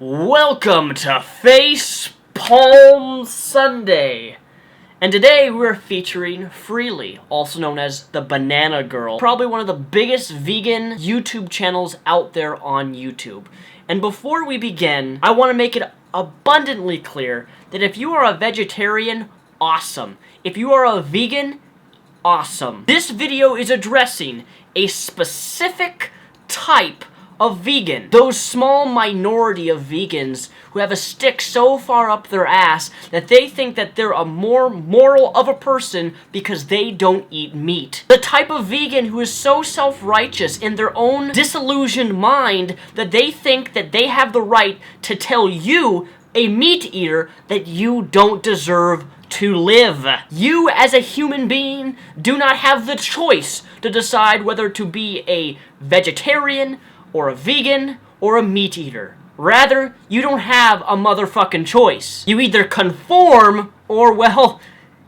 Welcome to Face Palm Sunday. And today we're featuring Freelee, also known as the Banana Girl. Probably one of the biggest vegan YouTube channels out there on YouTube. And before we begin, I want to make it abundantly clear that if you are a vegetarian, awesome. If you are a vegan, awesome. This video is addressing a specific type of vegan. Those small minority of vegans who have a stick so far up their ass that they think that they're a more moral of a person because they don't eat meat. The type of vegan who is so self-righteous in their own disillusioned mind that they think that they have the right to tell you, a meat eater, that you don't deserve to live. You, as a human being, do not have the choice to decide whether to be a vegetarian, or a vegan, or a meat eater. Rather, you don't have a motherfucking choice. You either conform, or, well,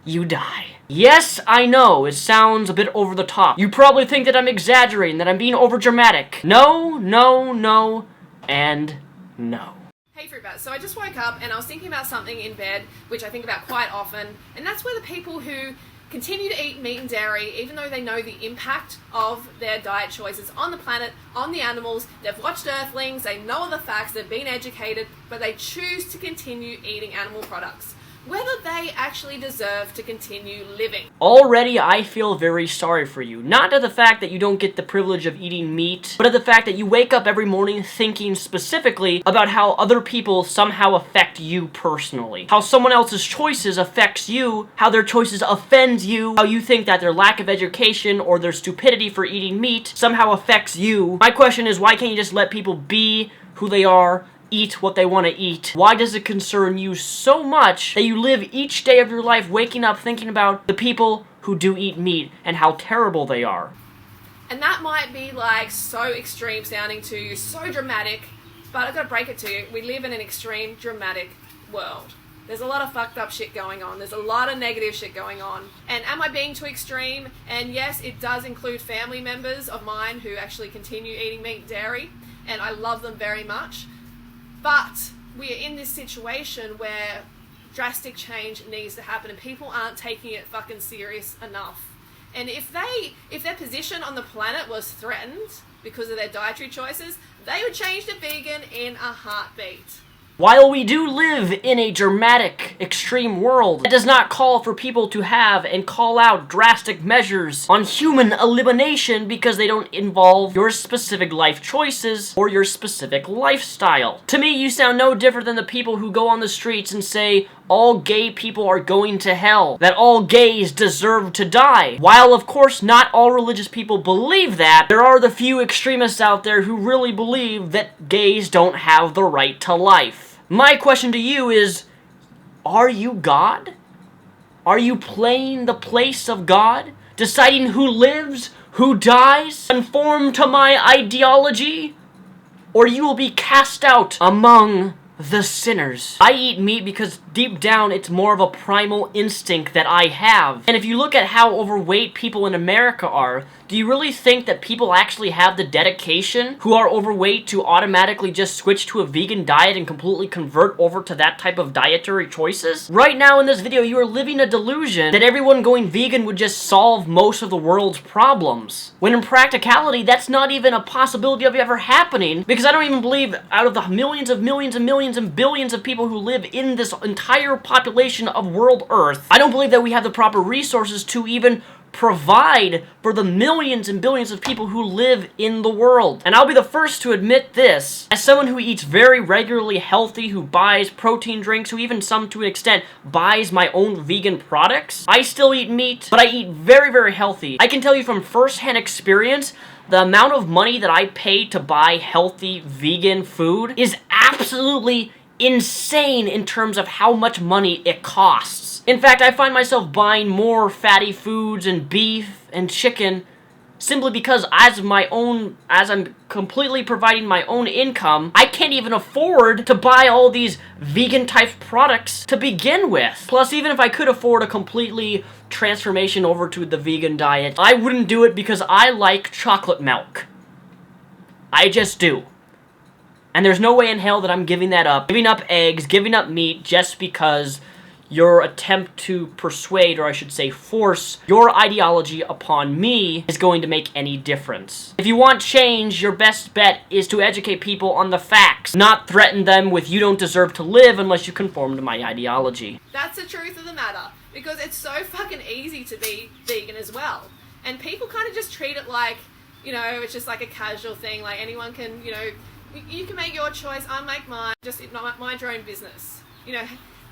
you die. Yes, I know, it sounds a bit over the top. You probably think that I'm exaggerating, that I'm being overdramatic. No, and no. Hey Fruitbat, so I just woke up and I was thinking about something in bed, which I think about quite often, and that's where the people who continue to eat meat and dairy, even though they know the impact of their diet choices on the planet, on the animals, they've watched Earthlings, they know all the facts, they've been educated, but they choose to continue eating animal products. Whether they actually deserve to continue living. Already, I feel very sorry for you. Not at the fact that you don't get the privilege of eating meat, but at the fact that you wake up every morning thinking specifically about how other people somehow affect you personally. How someone else's choices affects you, how their choices offend you, how you think that their lack of education or their stupidity for eating meat somehow affects you. My question is, why can't you just let people be who they are, eat what they want to eat? Why does it concern you so much that you live each day of your life waking up thinking about the people who do eat meat and how terrible they are? And that might be like so extreme sounding to you, so dramatic, but I've got to break it to you. We live in an extreme, dramatic world. There's a lot of fucked up shit going on. There's a lot of negative shit going on. And am I being too extreme? And yes, it does include family members of mine who actually continue eating meat and dairy, and I love them very much. But we are in this situation where drastic change needs to happen and people aren't taking it fucking serious enough. And if their position on the planet was threatened because of their dietary choices, they would change to vegan in a heartbeat. While we do live in a dramatic, extreme world, that does not call for people to have and call out drastic measures on human elimination because they don't involve your specific life choices or your specific lifestyle. To me, you sound no different than the people who go on the streets and say, all gay people are going to hell, that all gays deserve to die. While, of course, not all religious people believe that, there are the few extremists out there who really believe that gays don't have the right to life. My question to you is, are you God? Are you playing the place of God? Deciding who lives, who dies? Conform to my ideology? Or you will be cast out among the sinners. I eat meat because deep down it's more of a primal instinct that I have. And if you look at how overweight people in America are, do you really think that people actually have the dedication who are overweight to automatically just switch to a vegan diet and completely convert over to that type of dietary choices? Right now in this video, you are living a delusion that everyone going vegan would just solve most of the world's problems. When in practicality, that's not even a possibility of ever happening, because I don't even believe out of the millions and millions and billions of people who live in this entire population of world Earth, I don't believe that we have the proper resources to even provide for the millions and billions of people who live in the world. And I'll be the first to admit this, as someone who eats very regularly healthy, who buys protein drinks, who even some to an extent buys my own vegan products. I still eat meat, but I eat very, very healthy. I can tell you from first-hand experience, the amount of money that I pay to buy healthy vegan food is absolutely insane in terms of how much money it costs. In fact, I find myself buying more fatty foods and beef and chicken simply because as I'm completely providing my own income, I can't even afford to buy all these vegan type products to begin with. Plus, even if I could afford a completely transformation over to the vegan diet, I wouldn't do it because I like chocolate milk. I just do. And there's no way in hell that I'm giving that up. Giving up eggs, giving up meat, just because your attempt to persuade, or I should say force, your ideology upon me is going to make any difference. If you want change, your best bet is to educate people on the facts, not threaten them with you don't deserve to live unless you conform to my ideology. That's the truth of the matter, because it's so fucking easy to be vegan as well. And people kind of just treat it like, you know, it's just like a casual thing, like anyone can, you know, you can make your choice, I make mine, just mind your own business. You know,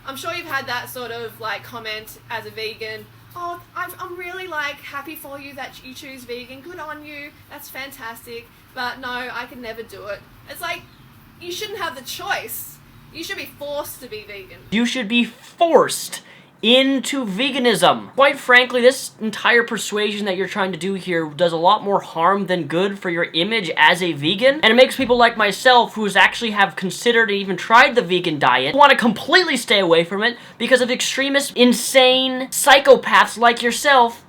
I'm sure you've had that sort of like comment as a vegan. Oh, I'm really like happy for you that you choose vegan. Good on you. That's fantastic. But no, I could never do it. It's like, you shouldn't have the choice. You should be forced to be vegan. You should be forced into veganism. Quite frankly, this entire persuasion that you're trying to do here does a lot more harm than good for your image as a vegan, and it makes people like myself, who's actually have considered and even tried the vegan diet, want to completely stay away from it because of extremist, insane psychopaths like yourself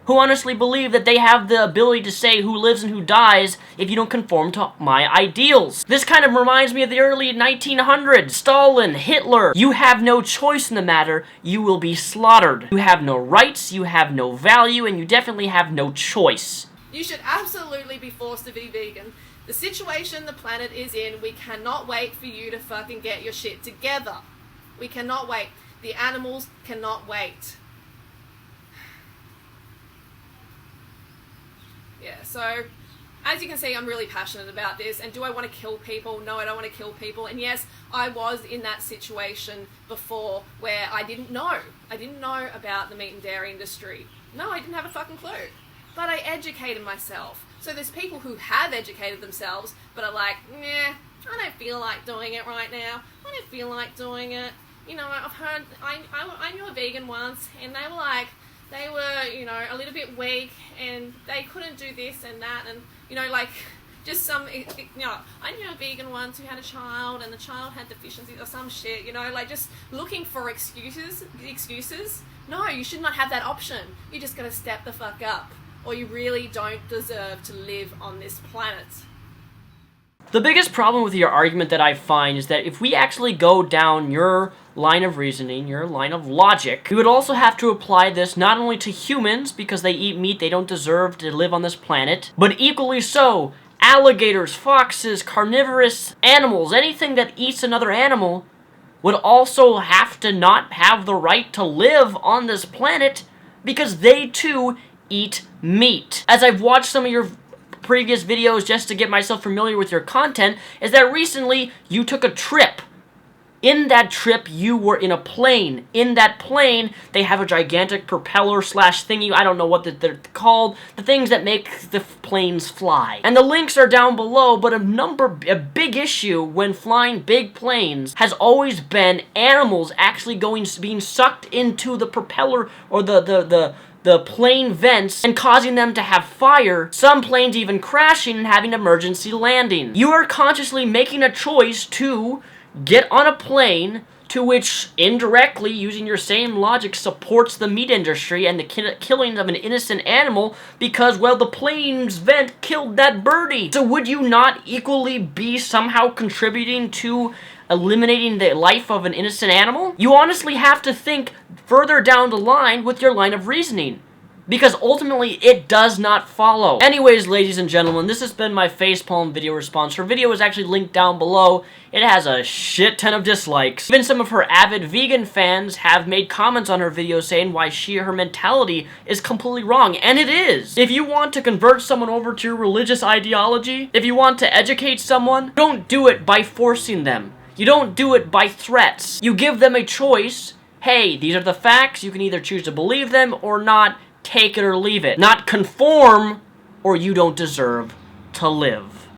who honestly believe that they have the ability to say who lives and who dies if you don't conform to my ideals. This kind of reminds me of the early 1900s. Stalin, Hitler. You have no choice in the matter. You will be slaughtered. You have no rights, you have no value, and you definitely have no choice. You should absolutely be forced to be vegan. The situation the planet is in, we cannot wait for you to fucking get your shit together. We cannot wait. The animals cannot wait. Yeah, so as you can see, I'm really passionate about this. And do I want to kill people? No, I don't want to kill people. And yes, I was in that situation before where I didn't know. I didn't know about the meat and dairy industry. No, I didn't have a fucking clue. But I educated myself. So there's people who have educated themselves, but are like, nah, I don't feel like doing it right now. I don't feel like doing it. You know, I've heard, I knew a vegan once, and they were like, they were, you know, a little bit weak, and they couldn't do this and that, and, you know, like, just some, you know, I knew a vegan once who had a child, and the child had deficiencies or some shit, you know, like, just looking for excuses. No, you should not have that option. You just gotta step the fuck up, or you really don't deserve to live on this planet. The biggest problem with your argument that I find is that if we actually go down your line of reasoning, your line of logic, we would also have to apply this not only to humans, because they eat meat they don't deserve to live on this planet, but equally so, alligators, foxes, carnivorous animals, anything that eats another animal would also have to not have the right to live on this planet because they too eat meat. As I've watched some of your previous videos just to get myself familiar with your content, is that recently you took a trip. In that trip, you were in a plane. In that plane, they have a gigantic propeller slash thingy, I don't know what they're called, the things that make the planes fly. And the links are down below, but a big issue when flying big planes has always been animals actually being sucked into the propeller or the plane vents and causing them to have fire, some planes even crashing and having emergency landing. You are consciously making a choice to get on a plane to which indirectly, using your same logic, supports the meat industry and the killing of an innocent animal because, well, the plane's vent killed that birdie. So would you not equally be somehow contributing to eliminating the life of an innocent animal? You honestly have to think further down the line with your line of reasoning, because ultimately it does not follow. Anyways, ladies and gentlemen, this has been my facepalm video response. Her video is actually linked down below. It has a shit ton of dislikes. Even some of her avid vegan fans have made comments on her video saying why her mentality is completely wrong, and it is. If you want to convert someone over to your religious ideology, if you want to educate someone, don't do it by forcing them. You don't do it by threats. You give them a choice. Hey, these are the facts. You can either choose to believe them or not. Take it or leave it. Not conform, or you don't deserve to live.